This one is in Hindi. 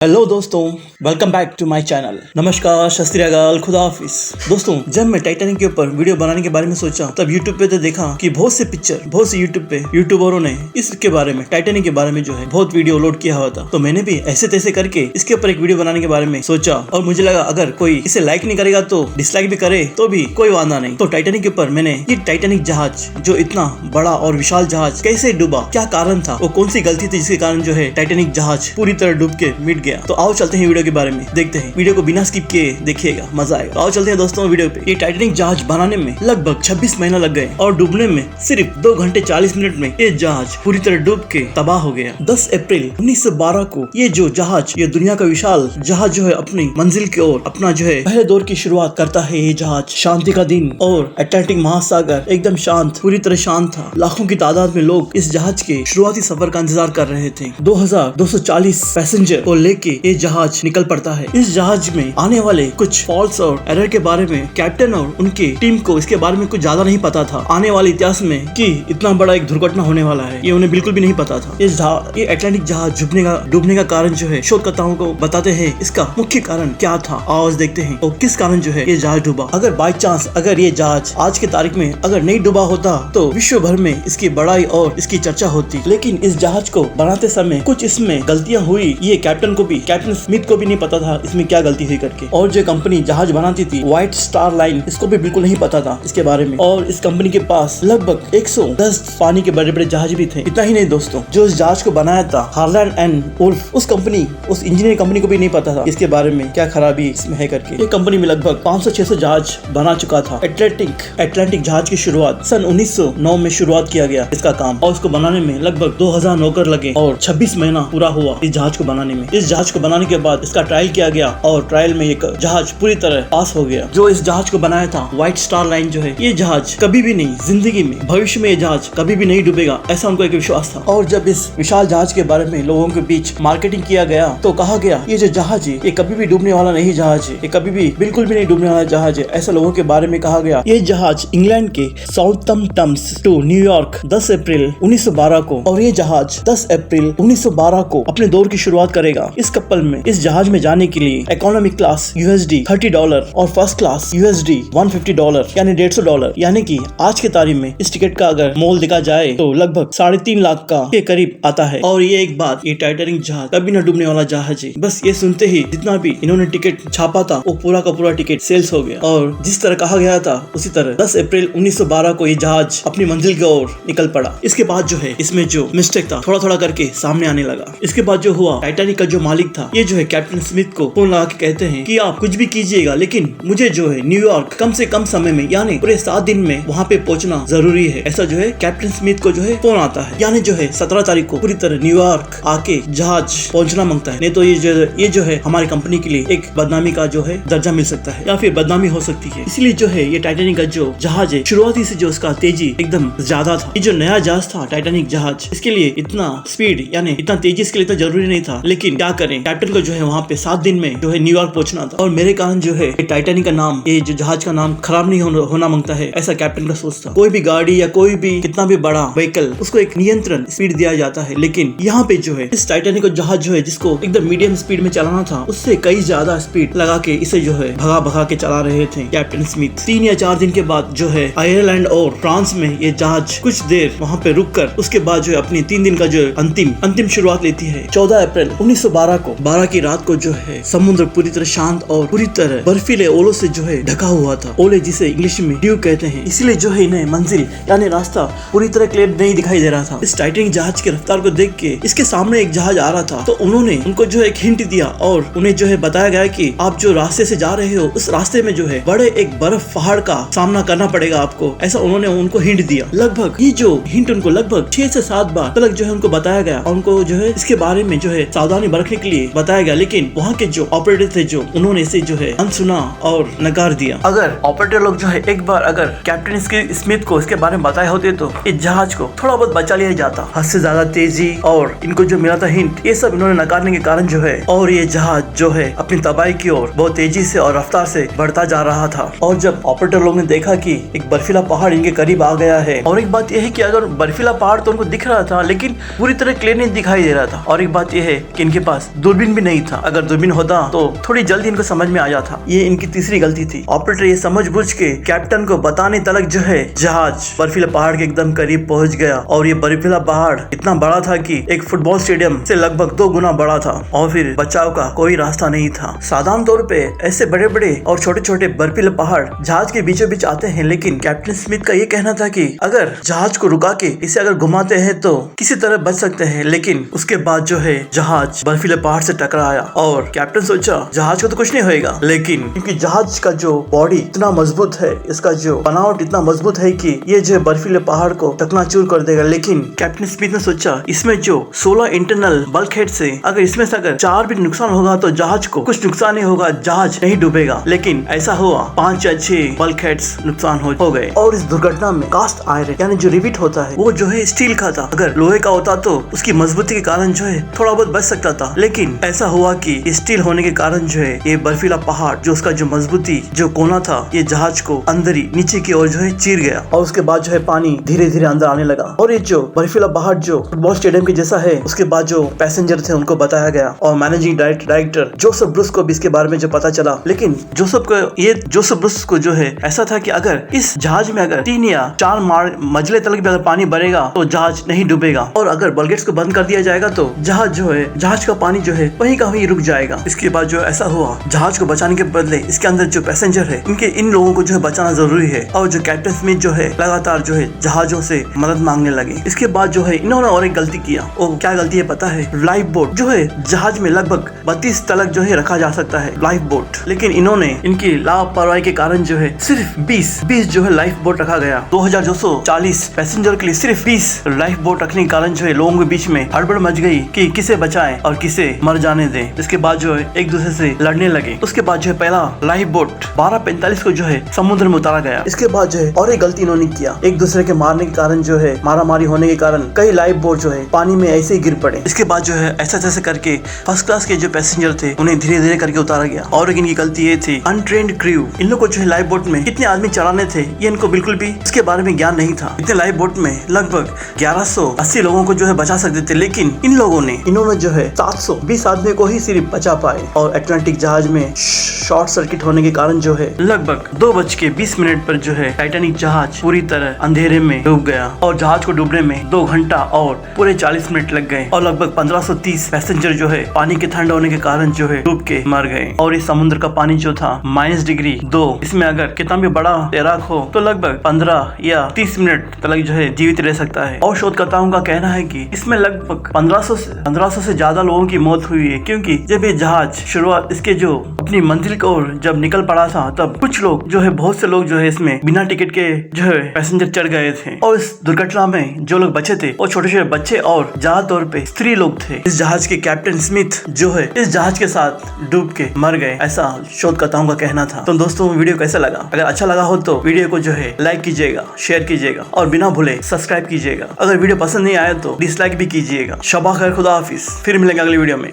हेलो दोस्तों, welcome back to my channel. नमस्कार, सत श्री अकाल, खुदा हाफिज। दोस्तों, जब मैं टाइटैनिक के ऊपर वीडियो बनाने के बारे में सोचा तब यूट्यूब पे तो देखा कि बहुत से यूट्यूब पे यूट्यूबरों ने इसके बारे में, टाइटैनिक के बारे में जो है बहुत वीडियो लोड किया हुआ था। तो मैंने भी ऐसे तैसे करके इसके ऊपर एक वीडियो बनाने के बारे में सोचा और मुझे लगा अगर कोई इसे लाइक नहीं करेगा तो डिसलाइक भी करे तो भी कोई वादा नहीं। तो टाइटैनिक के ऊपर मैंने ये टाइटैनिक जहाज जो इतना बड़ा और विशाल जहाज कैसे डूबा, क्या कारण था, वो कौन सी गलती थी जिसके कारण जो है टाइटैनिक जहाज पूरी तरह डूब के मिट गया। तो आओ चलते हैं वीडियो के बारे में, देखते हैं। वीडियो को बिना स्किप किए देखिएगा, मजा आएगा। तो आओ चलते हैं दोस्तों वीडियो पे। ये टाइटैनिक जहाज बनाने में लगभग 26 महीना लग गए और डूबने में सिर्फ 2 घंटे 40 मिनट में ये जहाज पूरी तरह डूब के तबाह हो गया। 10 अप्रैल 1912 को ये जो जहाज, ये दुनिया का विशाल जहाज जो है अपनी मंजिल की ओर अपना जो है पहले दौर की शुरुआत करता है। ये जहाज शांति का दिन और अटलांटिक महासागर एकदम शांत, पूरी तरह शांत था। लाखों की तादाद में लोग इस जहाज के शुरुआती सफर का इंतजार कर रहे थे। 2240 पैसेंजर को लेके ये जहाज निकल पड़ता है। इस जहाज में आने वाले कुछ फॉल्ट्स और एरर के बारे में कैप्टन और उनकी टीम को इसके बारे में कुछ ज्यादा नहीं पता था। आने वाले इतिहास में कि इतना बड़ा एक दुर्घटना होने वाला है, ये उन्हें बिल्कुल भी नहीं पता था। ये अटलांटिक जहाज डूबने का कारण जो है शोधकर्ताओं को बताते हैं इसका मुख्य कारण क्या था। आज देखते हैं और किस कारण जो है ये जहाज डूबा। अगर बाई चांस अगर ये जहाज आज के तारीख में अगर नहीं डूबा होता तो विश्व भर में इसकी बड़ाई और इसकी चर्चा होती। लेकिन इस जहाज को बनाते समय कुछ इसमें गलतियां हुई। ये कैप्टन स्मिथ को भी नहीं पता था इसमें क्या गलती हुई करके। और जो कंपनी जहाज बनाती थी व्हाइट स्टार लाइन, इसको भी बिल्कुल नहीं पता था इसके बारे में। और इस कंपनी के पास लगभग 110 पानी के बड़े बड़े जहाज भी थे। इतना ही नहीं दोस्तों, जो इस जहाज को बनाया था हार्लैंड एंड वुल्फ, उस इंजीनियरिंग कंपनी को भी नहीं पता था इसके बारे में क्या खराबी इसमें है करके। ये कंपनी में लगभग 500-600 जहाज बना चुका था। अटलांटिक जहाज की शुरुआत सन 1909 में शुरुआत किया गया इसका काम, और उसको बनाने में लगभग 2000 नौकर लगे और 26 महीना पूरा हुआ इस जहाज को बनाने में। इस जहाज को बनाने के बाद इसका ट्रायल किया गया और ट्रायल में एक जहाज पूरी तरह पास हो गया। जो इस जहाज को बनाया था व्हाइट स्टार लाइन जो है, ये जहाज कभी भी नहीं, जिंदगी में भविष्य में ये जहाज कभी भी नहीं डूबेगा, ऐसा उनको एक विश्वास था। और जब इस विशाल जहाज के बारे में लोगों के बीच मार्केटिंग किया गया तो कहा गया ये जो जहाज है ये कभी भी डूबने वाला नहीं जहाज है, ये कभी भी बिल्कुल भी नहीं डूबने वाला जहाज है, ऐसा लोगों के बारे में कहा गया। ये जहाज इंग्लैंड के साउथम्पटन टू न्यूयॉर्क 10 अप्रैल 1912 को, और ये जहाज 10 अप्रैल 1912 को अपने दौर की शुरुआत करेगा। इस कपल में इस जहाज में जाने के लिए इकोनॉमिक क्लास USD $30 और फर्स्ट क्लास USD $150 यानी $150, यानी कि आज के तारीख में इस टिकट का अगर मोल देखा जाए तो लगभग 3.5 लाख का के करीब आता है। और ये एक बात, ये टाइटैनिक जहाज कभी न डूबने वाला जहाज है। बस ये सुनते ही जितना भी इन्होंने टिकट छापा था वो पूरा का पूरा टिकट सेल्स हो गया, और जिस तरह कहा गया था उसी तरह 10 अप्रैल 1912 को ये जहाज अपनी मंजिल की ओर निकल पड़ा। इसके बाद जो है इसमें जो मिस्टेक था थोड़ा थोड़ा करके सामने आने लगा। इसके बाद जो हुआ, टाइटैनिक का जो मालिक था ये जो है कैप्टन स्मिथ को फोन लगा के कहते हैं कि आप कुछ भी कीजिएगा लेकिन मुझे जो है न्यूयॉर्क कम से कम समय में यानी पूरे 7 दिन में वहाँ पे पहुँचना जरूरी है। ऐसा जो है कैप्टन स्मिथ को जो है फोन आता है, यानी जो है 17 तारीख को पूरी तरह न्यूयॉर्क आके जहाज पहुँचना मांगता है, नहीं तो ये जो है हमारी कंपनी के लिए एक बदनामी का जो है दर्जा मिल सकता है या फिर बदनामी हो सकती है। इसलिए जो है ये टाइटैनिक का जो जहाज है शुरुआती से जो उसका तेजी एकदम ज्यादा था। ये जो नया जहाज था टाइटैनिक जहाज, इसके लिए इतना स्पीड यानी इतना तेजी इसके लिए तो जरूरी नहीं था। लेकिन क्या करें, कैप्टन को जो है वहाँ पे 7 दिन में जो है न्यूयॉर्क पहुंचना था, और मेरे कारण जो है टाइटैनिक का नाम, ये जो जहाज का नाम खराब नहीं होना मांगता है, ऐसा कैप्टन का सोच था। कोई भी गाड़ी या कोई भी कितना भी बड़ा व्हीकल उसको एक नियंत्रण स्पीड दिया जाता है, लेकिन यहाँ पे जो है इस टाइटैनिक का जहाज जो है जिसको एकदम मीडियम स्पीड में चलाना था उससे कई ज्यादा स्पीड लगा के इसे जो है भगा के चला रहे थे कैप्टन स्मिथ। 3 या 4 दिन के बाद जो है आयरलैंड और फ्रांस में ये जहाज कुछ देर वहाँ पे रुक कर उसके बाद जो है अपनी 3 दिन का जो अंतिम शुरुआत लेती है। 14 अप्रैल 1912 को 12 की रात को जो है समुद्र पूरी तरह शांत और पूरी तरह बर्फीले ओलों से जो है ढका हुआ था। ओले जिसे इंग्लिश में ड्यू कहते हैं, इसलिए जो है इन्हें मंजिल यानी रास्ता पूरी तरह क्लियर नहीं दिखाई दे रहा था। इस टाइटैनिक जहाज की रफ्तार को देख के इसके सामने एक जहाज आ रहा था, तो उन्होंने उनको जो है एक हिंट दिया और उन्हें जो है बताया गया कि आप जो रास्ते से जा रहे हो उस रास्ते में जो है बड़े एक बर्फ पहाड़ का सामना करना पड़ेगा आपको, ऐसा उन्होंने उनको हिंट दिया। लगभग ये जो हिंट उनको लगभग 6 से 7 बार तक जो है उनको बताया गया और उनको जो है इसके बारे में जो है सावधानी बरतने के लिए बताया गया। लेकिन वहाँ के जो ऑपरेटर थे जो उन्होंने इसे जो है अनसुना और नकार दिया। अगर ऑपरेटर लोग जो है एक बार अगर कैप्टन स्मिथ को इसके बारे में बताए होते तो इस जहाज को थोड़ा बहुत बचा लिया जाता। हद से ज्यादा तेजी और इनको जो मिला था हिंट, ये सब इन्होंने नकारने के कारण जो है और ये जहाज जो है अपनी तबाही की ओर बहुत तेजी से और रफ्तार से बढ़ता जा रहा था। और जब ऑपरेटर लोग ने देखा कि एक बर्फीला पहाड़ इनके करीब आ गया है, और एक बात यह है कि अगर बर्फीला पहाड़ तो उनको दिख रहा था लेकिन पूरी तरह क्लियर नहीं दिखाई दे रहा था, और एक बात यह है कि इनके पास दूरबीन भी नहीं था। अगर दूरबीन होता तो थोड़ी जल्दी इनको समझ में आ जाता। ये इनकी तीसरी गलती थी। ऑपरेटर ये समझबूझ के कैप्टन को बताने तलक जो है जहाज बर्फीला पहाड़ के एकदम करीब पहुंच गया। और ये बर्फीला पहाड़ इतना बड़ा था कि एक फुटबॉल स्टेडियम से लगभग 2 गुना बड़ा था और फिर बचाव का कोई रास्ता नहीं था। साधारण तौर पे ऐसे बड़े बड़े और छोटे छोटे बर्फीले पहाड़ जहाज के बीचों बीच आते हैं, लेकिन कैप्टन स्मिथ का ये कहना था कि अगर जहाज को रुका के इसे अगर घुमाते हैं तो किसी तरह बच सकते हैं। लेकिन उसके बाद जो है जहाज बर्फीले पहाड़ से टकराया और कैप्टन सोचा जहाज को तो कुछ नहीं होएगा, लेकिन क्योंकि जहाज का जो बॉडी इतना मजबूत है, इसका जो बनावट इतना मजबूत है कि ये जो बर्फीले पहाड़ को चकनाचूर कर देगा। लेकिन कैप्टन स्मिथ ने सोचा इसमें जो 16 इंटरनल बल्क हेड से अगर इसमें से अगर 4 भी नुकसान होगा तो जहाज को कुछ नुकसान नहीं होगा, जहाज नहीं डूबेगा। लेकिन ऐसा हुआ, 5 या 6 बल्क हेड्स नुकसान हो गए। और इस दुर्घटना में कास्ट आयरन यानी जो रिविट होता है वो जो है स्टील का था। अगर लोहे का होता तो उसकी मजबूती के कारण जो है थोड़ा बहुत बच सकता था। लेकिन ऐसा हुआ कि स्टील होने के कारण जो है ये बर्फीला पहाड़ जो उसका जो मजबूती जो कोना था ये जहाज को अंदर ही नीचे की ओर जो है चीर गया। और उसके बाद जो है पानी धीरे धीरे अंदर आने लगा। और ये जो बर्फीला पहाड़ जो फुटबॉल स्टेडियम के जैसा है, उसके बाद जो पैसेंजर थे उनको बताया गया और मैनेजिंग डायरेक्टर जोसेफ ब्रूस को भी इसके बारे में जो पता चला। लेकिन जोसेफ ब्रूस को जो है ऐसा था कि अगर इस जहाज में अगर 3 या 4 मंजिले तक भी अगर पानी भरेगा तो जहाज नहीं डूबेगा। और अगर बलगेट्स को बंद कर दिया जाएगा तो जहाज का पानी जो है वहीं का वहीं रुक जाएगा। इसके बाद जो ऐसा हुआ, जहाज को बचाने के बदले इसके अंदर जो पैसेंजर है इन लोगों को जो है बचाना जरूरी है। और जो कैप्टन स्मिथ जो है लगातार जो है जहाजों से मदद मांगने लगे। इसके बाद जो है इन्होंने और एक गलती किया। और क्या गलती है पता है? लाइफ बोट जो है जहाज में लगभग 32 तलक जो है रखा जा सकता है लाइफ बोट। लेकिन इन्होंने इनकी लापरवाही के कारण जो है सिर्फ 20 जो है लाइफ बोट रखा गया। 2240 पैसेंजर के लिए सिर्फ 20 लाइफ बोट रखने के कारण जो है लोगों के बीच में हड़बड़ मच गई कि किसे बचाएं और किसे मर जाने दें। इसके बाद जो है एक दूसरे से लड़ने लगे। उसके बाद जो है पहला लाइफ बोट 12:45 को जो है समुद्र में उतारा गया। इसके बाद जो है और एक गलती इन्होंने किया। एक दूसरे के मारने के कारण जो है मारामारी होने के कारण कई लाइफ बोट जो है पानी में ऐसे ही गिर पड़े। इसके बाद जो है ऐसा करके फर्स्ट क्लास के जो पैसेंजर थे उन्हें धीरे धीरे करके उतारा गया। और इनकी गलती ये थी अनट्रेन्ड क्रू। इन लोग को जो है लाइफ बोट में कितने आदमी चढ़ाने थे ये इनको बिल्कुल भी इसके बारे में ज्ञान नहीं था। इतने लाइफ बोट में लगभग 1180 लोगों को जो है बचा सकते थे, लेकिन इन्होंने जो है 720 आदमी को ही सिर्फ बचा पाए। और अटलांटिक जहाज में शॉर्ट सर्किट होने के कारण जो है लगभग 2:20 पर जो है टाइटैनिक जहाज पूरी तरह अंधेरे में डूब गया। और जहाज को डूबने में 2 घंटा और पूरे 40 मिनट लग गए। और लगभग 1530 पैसेंजर जो है पानी के ठंडा होने के कारण जो है डूब के मर गए। और इस समुद्र का पानी जो था -2, इसमें अगर कितना भी बड़ा तैराक हो तो लगभग 15 या 30 मिनट तक जो है जीवित रह सकता है। और शोधकर्ताओं का कहना है कि इसमें लगभग 1500 से ज्यादा लोगों की मौत हुई है, क्योंकि जब ये जहाज शुरुआत इसके जो अपनी मंजिल की ओर जब निकल पड़ा था तब कुछ लोग जो है बहुत से लोग जो है इसमें बिना टिकट के जो है पैसेंजर चढ़ गए थे। और इस दुर्घटना में जो लोग बचे थे वो छोटे छोटे बच्चे और ज्यादा तौर पे स्त्री लोग थे। इस जहाज के कैप्टन स्मिथ जो है इस जहाज के साथ डूब के मर गए, ऐसा शोधकर्ताओं का कहना था। तो दोस्तों वीडियो कैसा लगा? अगर अच्छा लगा हो तो वीडियो को जो है लाइक कीजिएगा, शेयर कीजिएगा और बिना भूले सब्सक्राइब कीजिएगा। अगर वीडियो पसंद नहीं आया तो डिसलाइक भी कीजिएगा। शबा खैर, खुदा हाफिज। फिर मिलेंगे अगली वीडियो में।